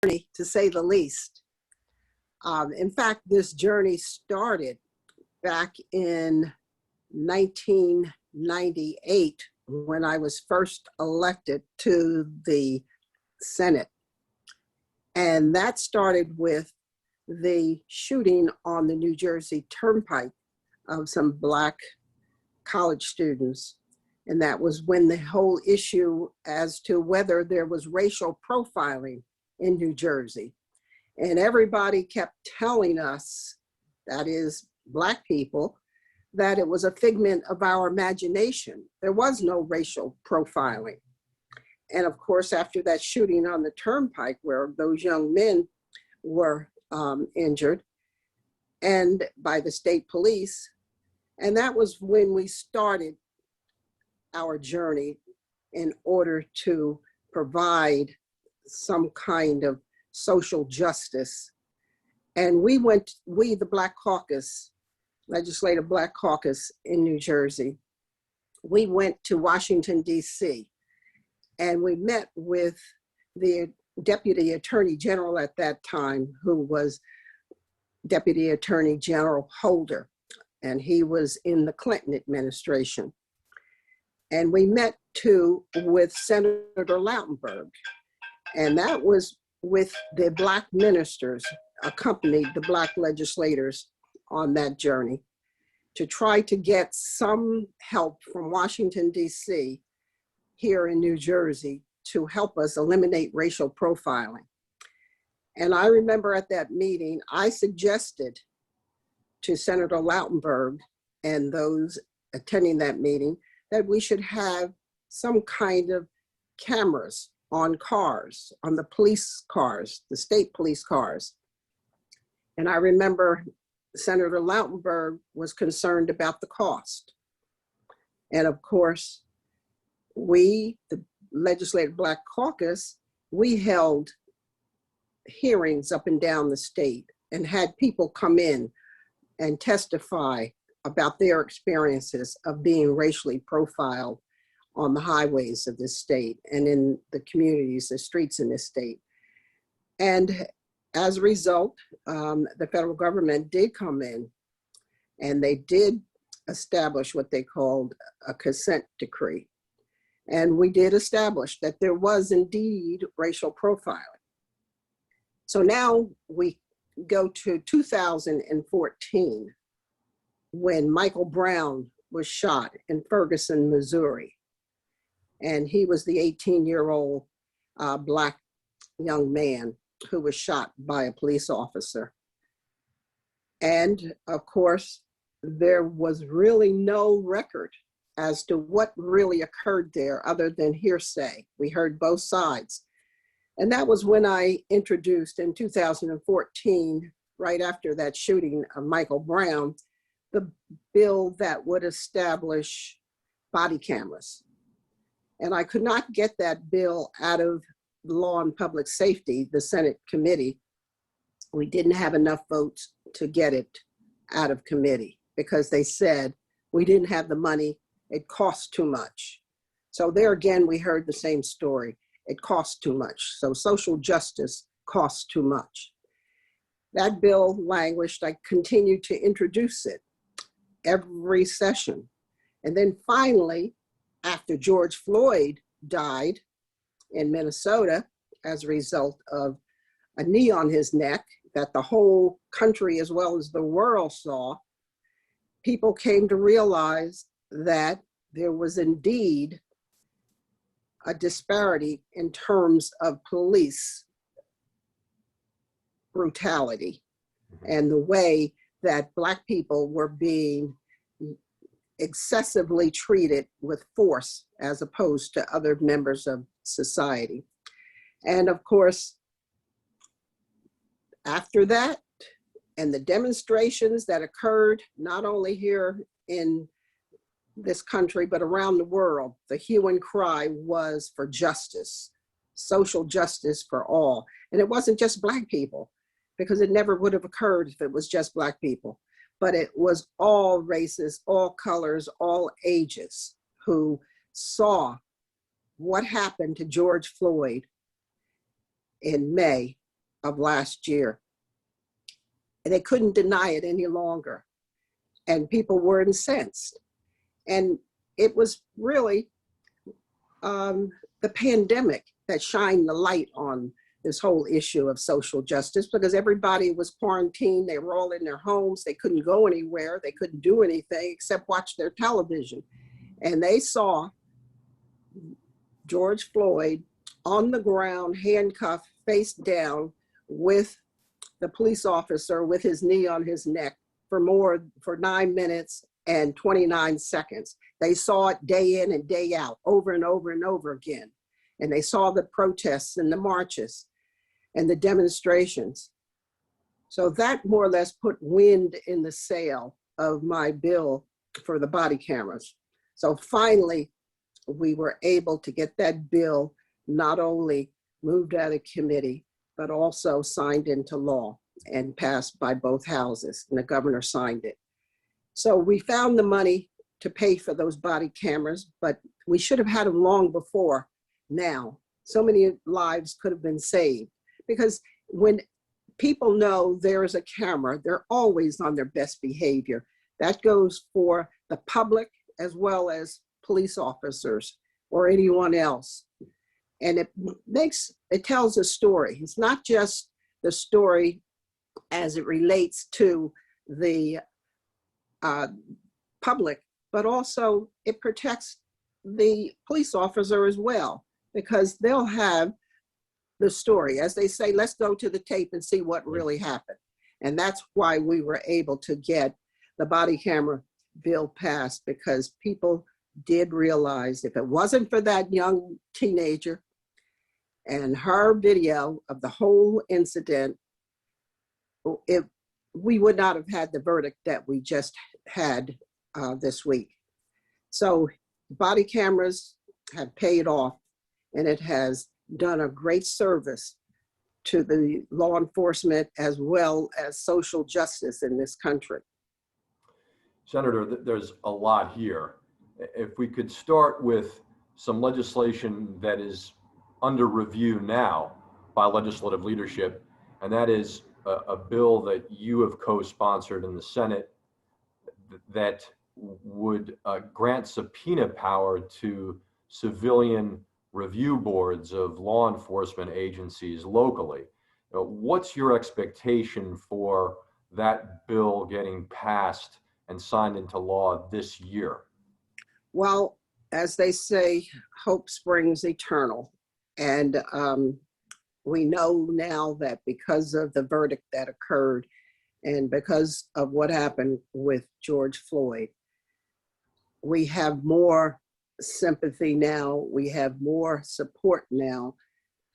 journey, to say the least. In fact, this journey started back in 1998 when I was first elected to the Senate. And that started with the shooting on the New Jersey Turnpike of some Black college students. And that was when the whole issue as to whether there was racial profiling in New Jersey. And everybody kept telling us, that is Black people, that it was a figment of our imagination. There was no racial profiling. And of course, after that shooting on the Turnpike where those young men were injured and by the state police, and that was when we started our journey in order to provide some kind of social justice. And we, the Black Caucus, Legislative Black Caucus in New Jersey, we went to Washington, D.C., and we met with the Deputy Attorney General at that time, who was Deputy Attorney General Holder, and he was in the Clinton administration. And we met too with Senator Lautenberg, and that was with the Black ministers, accompanied the Black legislators on that journey to try to get some help from Washington, D.C. here in New Jersey to help us eliminate racial profiling. And I remember at that meeting, I suggested to Senator Lautenberg and those attending that meeting that we should have some kind of cameras on cars, on the police cars, the state police cars. And I remember Senator Lautenberg was concerned about the cost. And of course, we, the Legislative Black Caucus, we held hearings up and down the state and had people come in and testify about their experiences of being racially profiled on the highways of this state and in the communities, the streets in this state. And as a result, the federal government did come in and they did establish what they called a consent decree. And we did establish that there was indeed racial profiling. So now we go to 2014, when Michael Brown was shot in Ferguson, Missouri. And he was the 18-year-old Black young man who was shot by a police officer. And of course, there was really no record as to what really occurred there other than hearsay. We heard both sides. And that was when I introduced in 2014, right after that shooting of Michael Brown, the bill that would establish body cameras. And I could not get that bill out of Law and Public Safety, the Senate committee. We didn't have enough votes to get it out of committee because they said we didn't have the money, it costs too much. So there again, we heard the same story. It costs too much. So social justice costs too much. That bill languished. I continued to introduce it every session. And then finally, after George Floyd died in Minnesota as a result of a knee on his neck that the whole country as well as the world saw, people came to realize that there was indeed a disparity in terms of police brutality and the way that Black people were being excessively treated with force as opposed to other members of society. And of course, after that, and the demonstrations that occurred not only here in this country, but around the world, the hue and cry was for justice, social justice for all. And it wasn't just Black people, because it never would have occurred if it was just Black people, but it was all races, all colors, all ages who saw what happened to George Floyd in May of last year. And they couldn't deny it any longer. And people were incensed. And it was really the pandemic that shined the light on this whole issue of social justice, because everybody was quarantined. They were all in their homes. They couldn't go anywhere. They couldn't do anything except watch their television. And they saw George Floyd on the ground, handcuffed, face down, with the police officer with his knee on his neck for 9 minutes and 29 seconds. They saw it day in and day out, over and over and over again. And they saw the protests and the marches and the demonstrations. So that more or less put wind in the sail of my bill for the body cameras. So finally, we were able to get that bill not only moved out of committee, but also signed into law and passed by both houses, and the governor signed it. So we found the money to pay for those body cameras, but we should have had them long before now. So many lives could have been saved, because when people know there is a camera, they're always on their best behavior. That goes for the public as well as police officers or anyone else. And it tells a story. It's not just the story as it relates to the public, but also it protects the police officer as well, because they'll have the story. As they say, let's go to the tape and see what really happened. And that's why we were able to get the body camera bill passed, because people did realize if it wasn't for that young teenager and her video of the whole incident, we would not have had the verdict that we just had this week. So body cameras have paid off, and it has done a great service to the law enforcement as well as social justice in this country. Senator, there's a lot here. If we could start with some legislation that is under review now by legislative leadership, and that is a bill that you have co-sponsored in the Senate that would grant subpoena power to civilian review boards of law enforcement agencies locally. What's your expectation for that bill getting passed and signed into law this year? Well, as they say, hope springs eternal. And we know now that because of the verdict that occurred and because of what happened with George Floyd, we have more sympathy now, we have more support now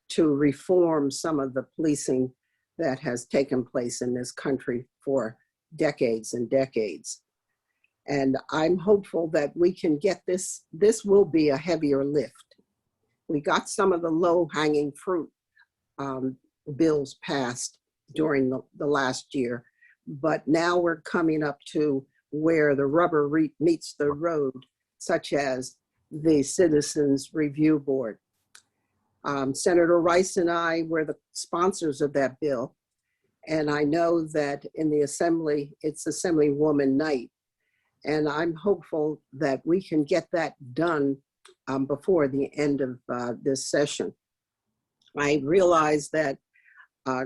to reform some of the policing that has taken place in this country for decades and decades. And I'm hopeful that we can get this will be a heavier lift. We got some of the low-hanging fruit bills passed during the last year, but now we're coming up to where the rubber meets the road, such as the Citizens Review Board. Senator Rice and I were the sponsors of that bill, and I know that in the Assembly, it's Assemblywoman Knight, and I'm hopeful that we can get that done before the end of this session. I realize that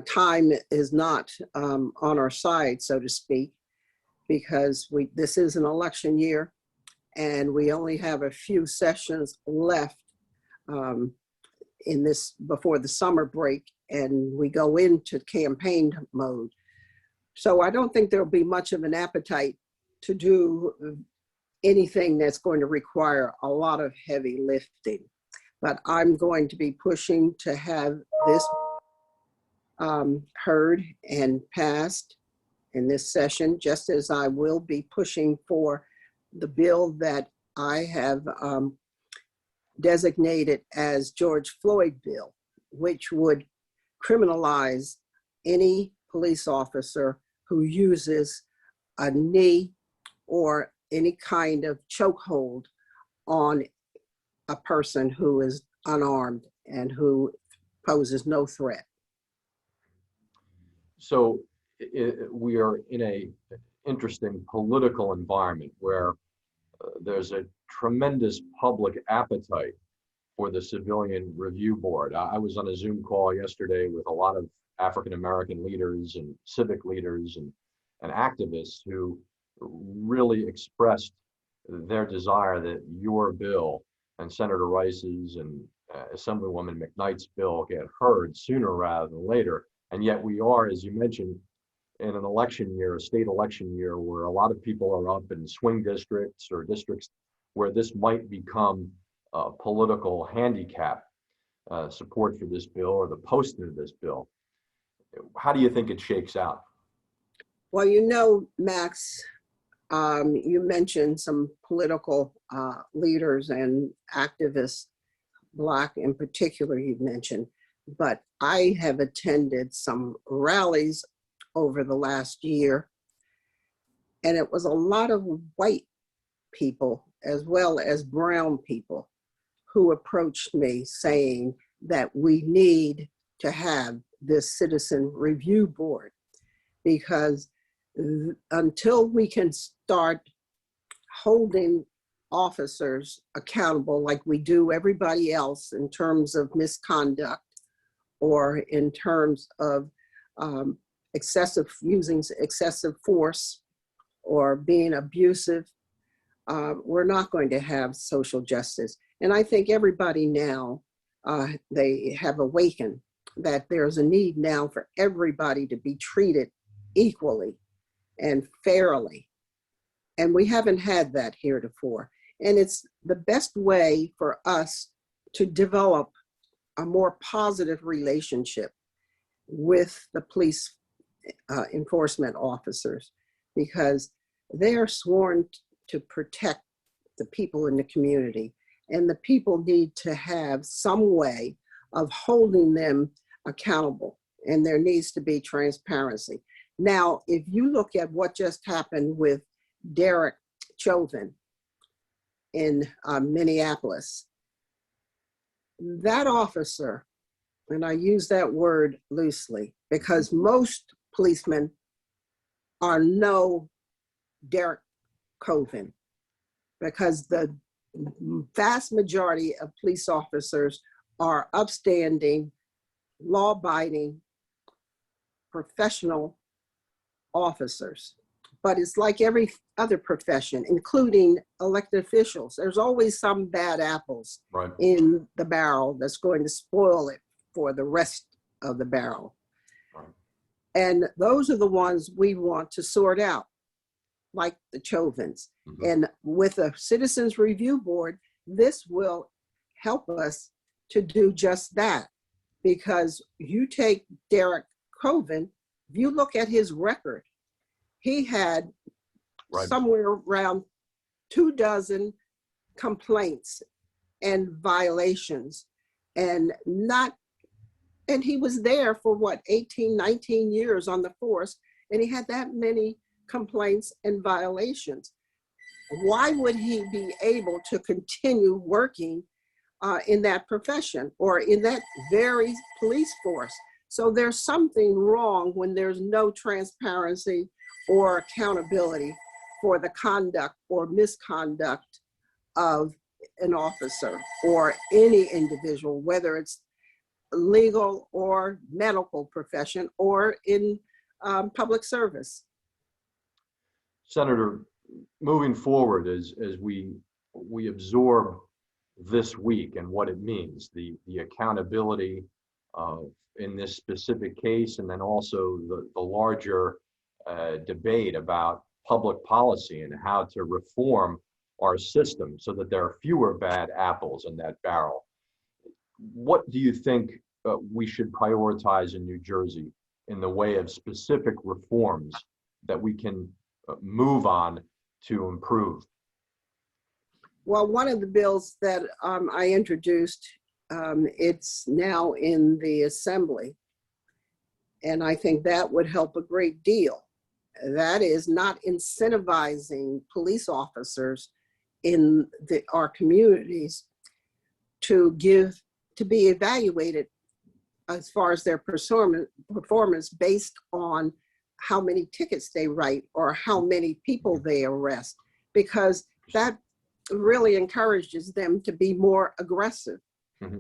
time is not on our side, so to speak, because this is an election year and we only have a few sessions left in this before the summer break, and we go into campaign mode. So I don't think there'll be much of an appetite to do anything that's going to require a lot of heavy lifting. But I'm going to be pushing to have this heard and passed in this session, just as I will be pushing for the bill that I have designated as George Floyd bill, which would criminalize any police officer who uses a knee or any kind of chokehold on a person who is unarmed and who poses no threat. So we are in a interesting political environment where there's a tremendous public appetite for the Civilian Review Board. I was on a Zoom call yesterday with a lot of African American leaders and civic leaders and activists who really expressed their desire that your bill and Senator Rice's and Assemblywoman McKnight's bill get heard sooner rather than later. And yet we are, as you mentioned, in an election year, a state election year, where a lot of people are up in swing districts or districts where this might become a political handicap, support for this bill or the posting of this bill. How do you think it shakes out? Well, you know, Max, you mentioned some political leaders and activists, Black in particular, you mentioned, but I have attended some rallies over the last year, and it was a lot of white people as well as brown people who approached me saying that we need to have this citizen review board, because until we can start holding officers accountable like we do everybody else in terms of misconduct or in terms of using excessive force or being abusive, we're not going to have social justice. And I think everybody now, they have awakened that there's a need now for everybody to be treated equally and fairly. And we haven't had that heretofore. And it's the best way for us to develop a more positive relationship with the police enforcement officers, because they are sworn to protect the people in the community, and the people need to have some way of holding them accountable, and there needs to be transparency. Now, if you look at what just happened with Derek Chauvin in Minneapolis, that officer, and I use that word loosely because most policemen are no Derek Chauvin, because the vast majority of police officers are upstanding, law-abiding, professional officers. But it's like every other profession, including elected officials. There's always some bad apples Right. in the barrel that's going to spoil it for the rest of the barrel. Right. And those are the ones we want to sort out, like the Chauvins. Mm-hmm. And with a Citizens Review Board, this will help us to do just that. Because you take Derek Chauvin, if you look at his record, he had somewhere around 24 complaints and violations, and he was there for what, 18, 19 years on the force, and he had that many complaints and violations. Why would he be able to continue working in that profession or in that very police force? So there's something wrong when there's no transparency or accountability for the conduct or misconduct of an officer or any individual, whether it's legal or medical profession or in public service. Senator, moving forward as we absorb this week and what it means, the accountability in this specific case, and then also the larger debate about public policy and how to reform our system so that there are fewer bad apples in that barrel. What do you think we should prioritize in New Jersey in the way of specific reforms that we can move on to improve? Well, one of the bills that I introduced, it's now in the Assembly, and I think that would help a great deal. That is not incentivizing police officers in our communities to be evaluated as far as their performance based on how many tickets they write or how many people they arrest, because that really encourages them to be more aggressive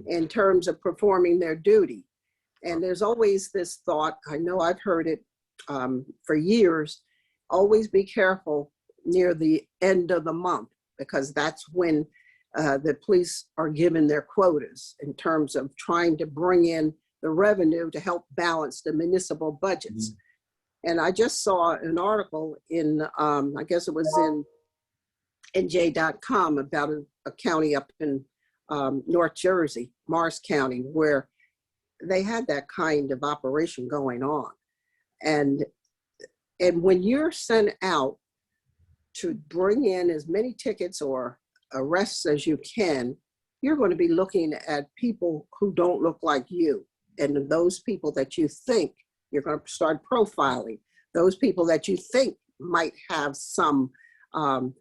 in terms of performing their duty. And there's always this thought, I know I've heard it for years, always be careful near the end of the month, because that's when the police are given their quotas in terms of trying to bring in the revenue to help balance the municipal budgets. And I just saw an article in, I guess it was in NJ.com about a county up in North Jersey, Morris County, where they had that kind of operation going on. And when you're sent out to bring in as many tickets or arrests as you can, you're going to be looking at people who don't look like you. And those people that you think, you're going to start profiling. Those people that you think might have some kind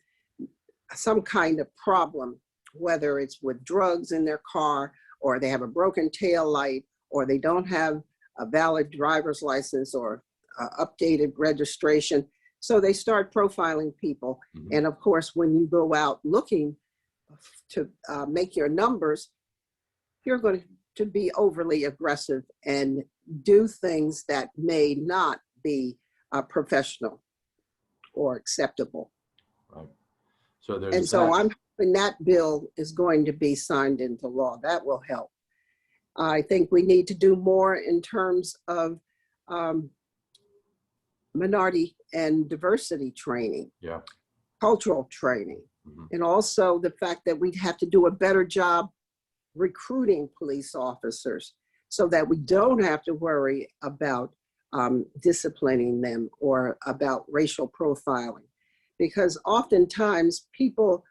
of problem, whether it's with drugs in their car, or they have a broken tail light, or they don't have a valid driver's license or updated registration. So they start profiling people. And of course, when you go out looking to make your numbers, you're going to be overly aggressive and do things that may not be professional or acceptable. Right. So there's and so I'm hoping that bill is going to be signed into law. That will help. I think we need to do more in terms of minority and diversity training, cultural training, and also the fact that we have to do a better job recruiting police officers so that we don't have to worry about disciplining them or about racial profiling. Because oftentimes people,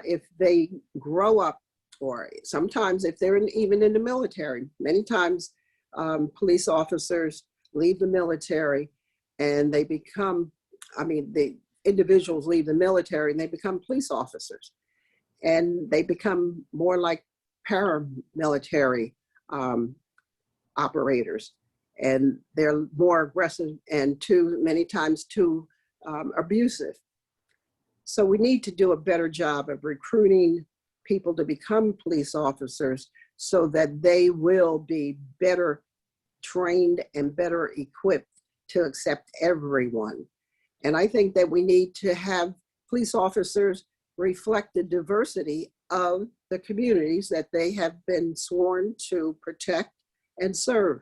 if they grow up, or sometimes if they're even in the military, many times police officers leave the military and they become, the individuals leave the military and they become police officers. And they become more like paramilitary operators. And they're more aggressive and many times too abusive. So we need to do a better job of recruiting people to become police officers so that they will be better trained and better equipped to accept everyone. And I think that we need to have police officers reflect the diversity of the communities that they have been sworn to protect and serve.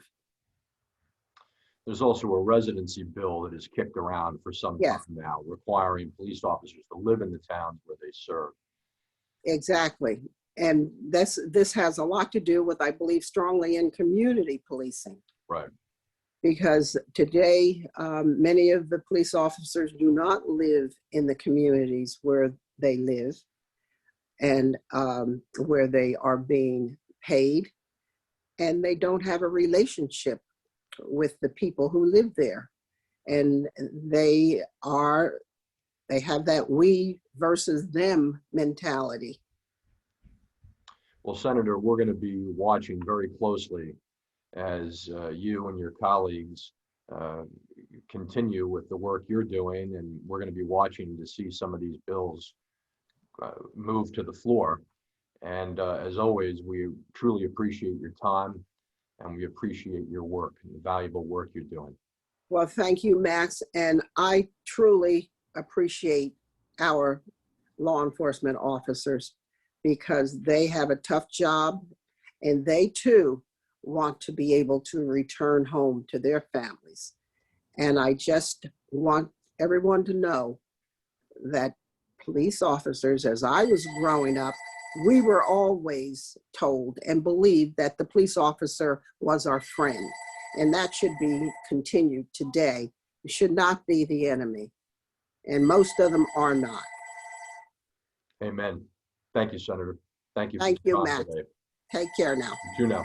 There's also a residency bill that is kicked around for some time now, requiring police officers to live in the towns where they serve. Exactly. And this has a lot to do with, I believe strongly in community policing. Right. Because today, many of the police officers do not live in the communities where they live and where they are being paid, and they don't have a relationship with the people who live there. And they have that we versus them mentality. Well, Senator, we're going to be watching very closely as you and your colleagues continue with the work you're doing, and we're going to be watching to see some of these bills move to the floor. And as always, we truly appreciate your time, and we appreciate your work and the valuable work you're doing. Well, thank you, Max. And I truly appreciate our law enforcement officers because they have a tough job, and they too want to be able to return home to their families. And I just want everyone to know that police officers, as I was growing up, we were always told and believed that the police officer was our friend. And that should be continued today. It should not be the enemy. And most of them are not. Amen. Thank you, Senator. Thank you. Thank you, Matt. Take care now. You too now.